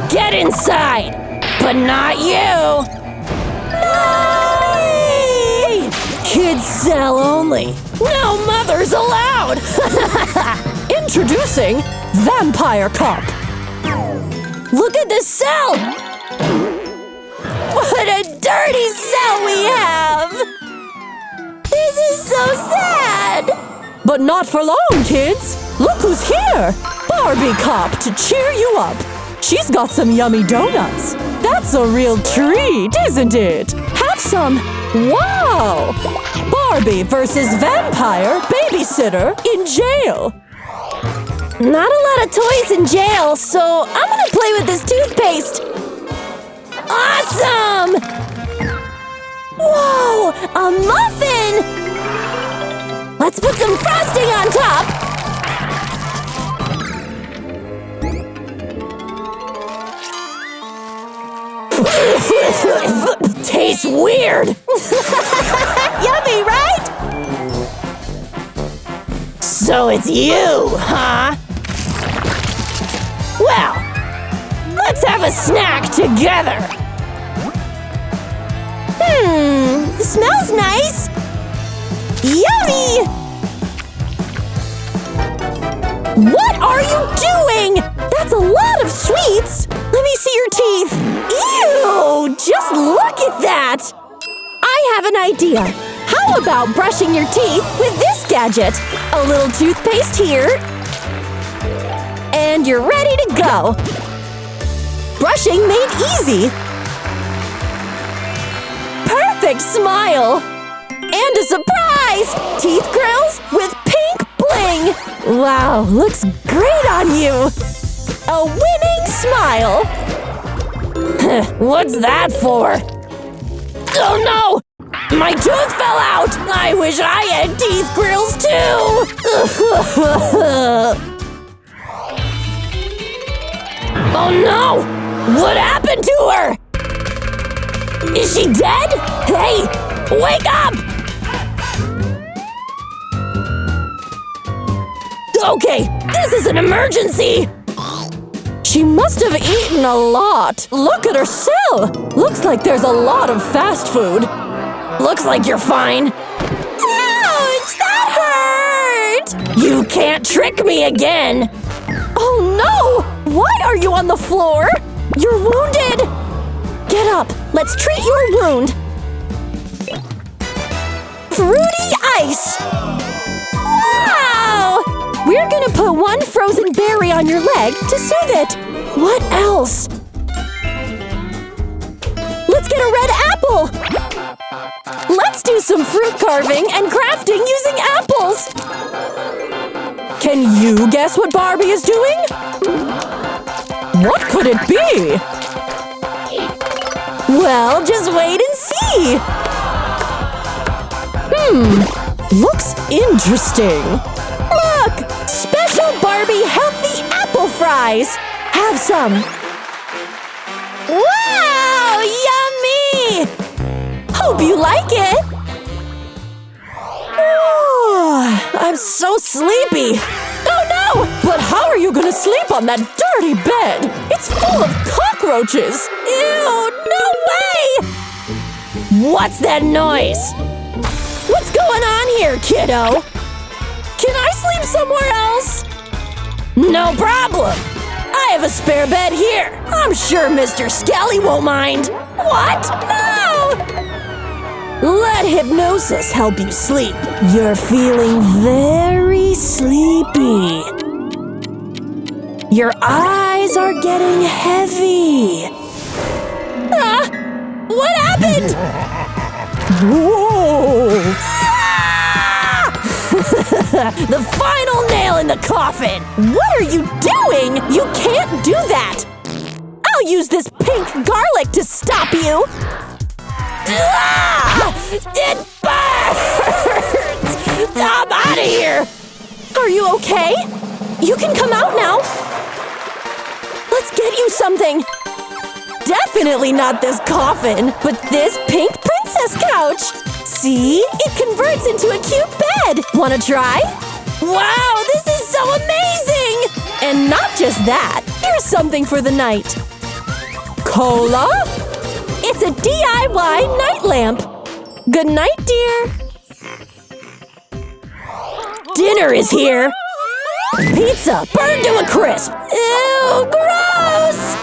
Get inside! But not you! No! Kids cell only. No mothers allowed! Introducing Vampire Cop. Look at this cell! What a dirty cell we have! This is so sad! But not for long, kids! Look who's here! Barbie Cop to cheer you up! She's got some yummy donuts! That's a real treat, isn't it? Have some! Wow! Barbie versus vampire babysitter in jail! Not a lot of toys in jail, so I'm gonna play with this toothpaste! Awesome! Whoa! A muffin! Let's put some frosting on top! Tastes weird! Yummy, right? So it's you, huh? Well, let's have a snack together! Smells nice! Yummy! What are you doing? That's a lot of sweets! Let me see your teeth! Ew! Just look at that! I have an idea! How about brushing your teeth with this gadget? A little toothpaste here. And you're ready to go! Brushing made easy! Perfect smile! And a surprise! Teeth grills with pink bling! Wow, looks great on you! A winning smile! What's that for? Oh no! My tooth fell out! I wish I had teeth grills too! Oh no! What happened to her? Is she dead? Hey! Wake up! Okay, this is an emergency! She must have eaten a lot. Look at her cell. Looks like there's a lot of fast food. Looks like you're fine. Ouch! That hurt! You can't trick me again! Oh no! Why are you on the floor? You're wounded! Get up. Let's treat your wound. Fruity ice! Wow! We're gonna put one frozen berry on your leg to soothe it. What else? Let's get a red apple! Let's do some fruit carving and crafting using apples! Can you guess what Barbie is doing? What could it be? Well, just wait and see! Looks interesting. Look! Special Barbie healthy apple fries! Have some! Wow! Yummy! Hope you like it! Oh, I'm so sleepy! Oh no! But how are you gonna sleep on that dirty bed? It's full of cockroaches! Ew! No way! What's that noise? What's going on here, kiddo? Can I sleep somewhere else? No problem! I have a spare bed here! I'm sure Mr. Skelly won't mind! What? No! Let hypnosis help you sleep. You're feeling very sleepy. Your eyes are getting heavy. Ah! What happened? Whoa! The final nail in the coffin! What are you doing? You can't do that! I'll use this pink garlic to stop you! Ah! It burns! I'm out of here! Are you okay? You can come out now! Let's get you something! Definitely not this coffin, but this pink princess couch! See? It converts into a cute bed! Wanna try? Wow, this is so amazing! And not just that, here's something for the night. Cola? It's a DIY night lamp. Good night, dear. Dinner is here! Pizza burned to a crisp! Ew, gross!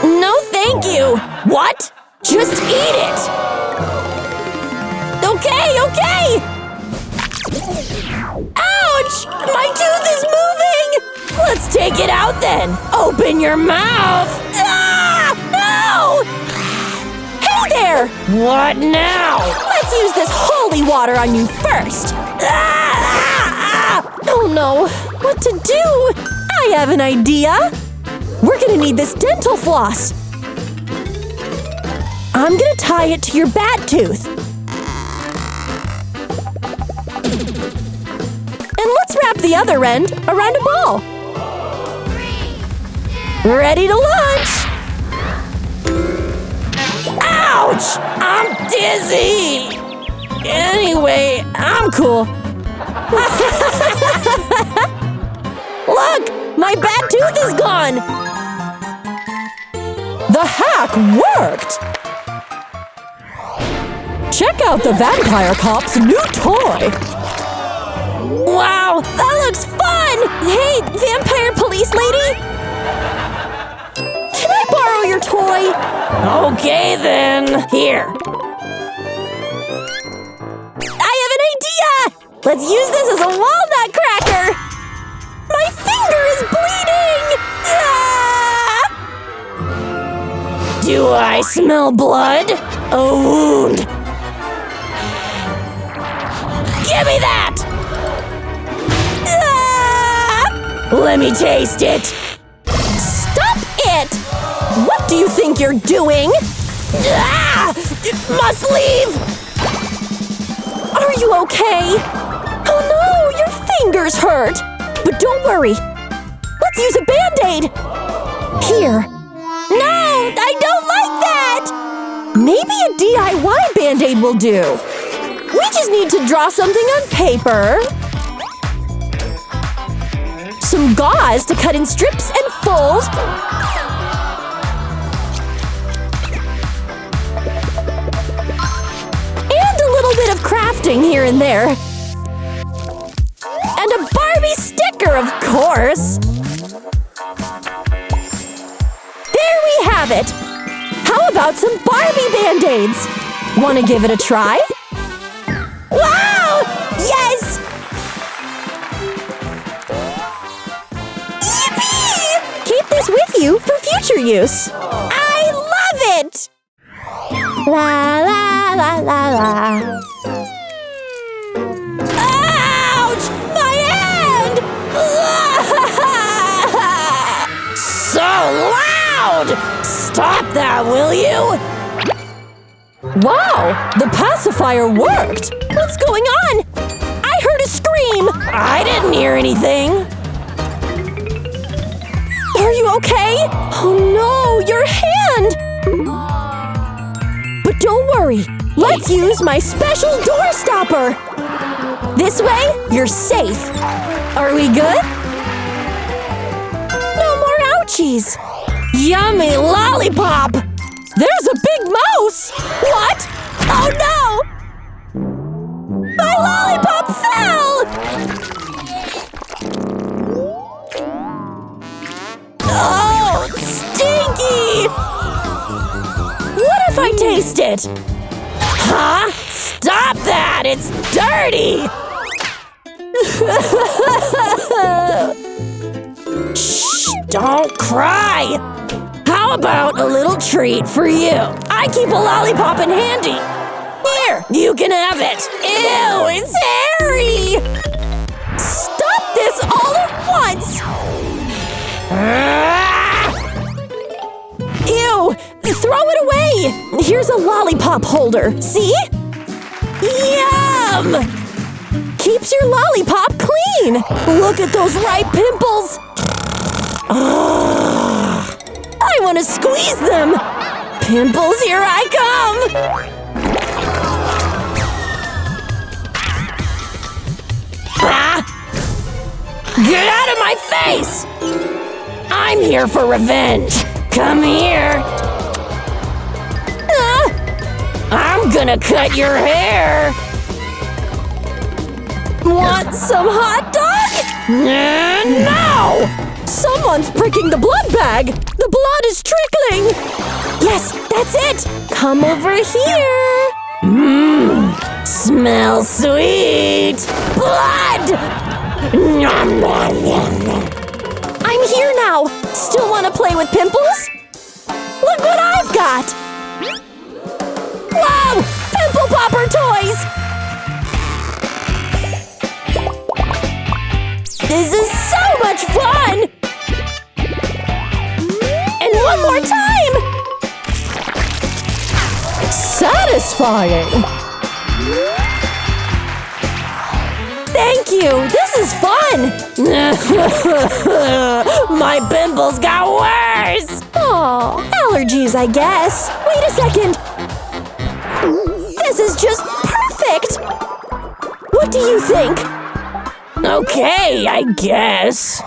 No thank you! What? Just eat it! Okay! Ouch! My tooth is moving! Let's take it out then! Open your mouth! Ah! No! Hey there! What now? Let's use this holy water on you first. Oh no, what to do? I have an idea. We're gonna need this dental floss. I'm gonna tie it to your bat tooth. And let's wrap the other end around a ball. Ready to launch! Ouch! I'm dizzy! Anyway, I'm cool. Look! My bad tooth is gone! The hack worked! Check out the Vampire Cop's new toy! Wow, that looks fun! Hey, vampire police lady! Can I borrow your toy? Okay then. Here. I have an idea! Let's use this as a walnut cracker! My finger is bleeding! Ah! Do I smell blood? A wound. Give me that! Ah! Let me taste it. Stop it! What do you think you're doing? Ah! Must leave! Are you okay? Oh no, your fingers hurt! But don't worry. Let's use a Band-Aid! Here. No, I don't like that! Maybe a DIY Band-Aid will do. We just need to draw something on paper. Some gauze to cut in strips and fold. And a little bit of crafting here and there. And a Barbie sticker, of course! There we have it! How about some Barbie Band-Aids? Wanna give it a try? Wow! Yes! Yippee! Keep this with you for future use. I love it! La la la la la. Ouch! My hand! So loud! Stop that, will you? Wow! The pacifier worked! What's going on? I heard a scream! I didn't hear anything. Are you okay? Oh no, your hand! But don't worry. Let's use my special door stopper. This way, you're safe. Are we good? No more ouchies. Yummy lollipop! There's a big mouse! What? Oh no! My lollipop fell! Oh, stinky! What if I taste it? Huh? Stop that! It's dirty! Shh! Don't cry! How about a little treat for you? I keep a lollipop in handy. Here, you can have it. Ew, it's hairy! Stop this all at once! Ah! Ew! Throw it away! Here's a lollipop holder. See? Yum! Keeps your lollipop clean! Look at those ripe pimples! I want to squeeze them! Pimples, here I come! Ah! Get out of my face! I'm here for revenge! Come here. I'm gonna cut your hair. Want some hot dog? No! Someone's pricking the blood bag. The blood is trickling. Yes, that's it. Come over here. Smells sweet. Blood! Nom, nom, nom, nom. I'm here now. Still want to play with Pimples? Look what I've got. Whoa! Pimple popper toys! This is so much fun! And one more time! Satisfying! Thank you! This is fun! My pimples got worse! Oh, allergies, I guess. Wait a second! This is just perfect! What do you think? Okay, I guess.